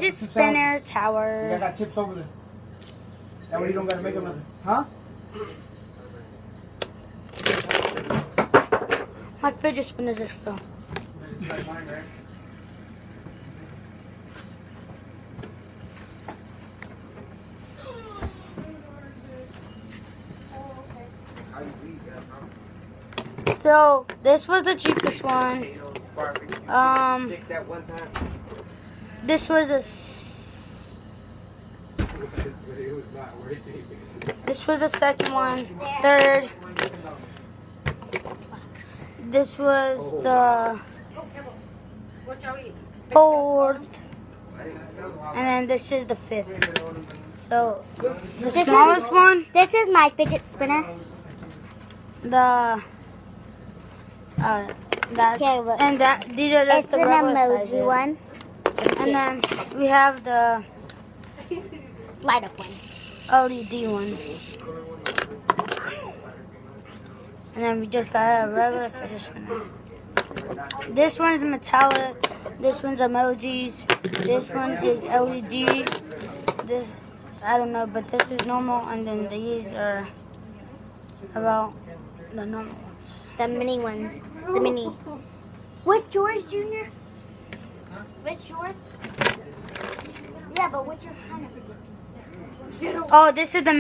fidget spinner tower. I got chips over there. That way you don't gotta make them nothing. Huh? My fidget spinner just fell. It's like mine, right? So this was the cheapest one. This was this was the second one. Third. This was the fourth. And then this is the fifth. So the smallest one. This is my fidget spinner. That's Okay, and that these are just It's the an regular emoji sizes. one. And then we have the Light up one. LED one. And then we just got a regular fidget spinner. This one's metallic. This one's emojis. This one is LED. This, I don't know, but this is normal. And then these are about the normal ones. The mini one. The mini. What's yours, Junior? What's yours? Yeah, but what's your kind of fidget? Oh, this is the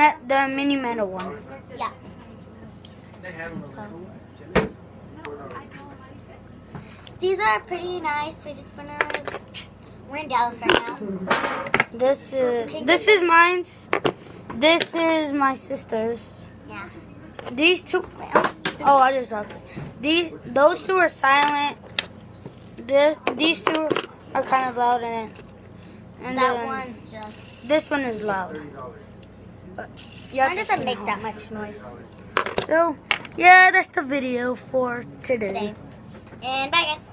mini metal one. Yeah. These are pretty nice fidget spinners. We're in Dallas right now. This is mine's. This is my sister's. Yeah. These two. Oh, I just dropped it. Those two are silent. These two are kind of loud in it. And That then one's just. this one is loud. But Mine doesn't make that much noise So, yeah, that's the video for today. today. And bye, guys.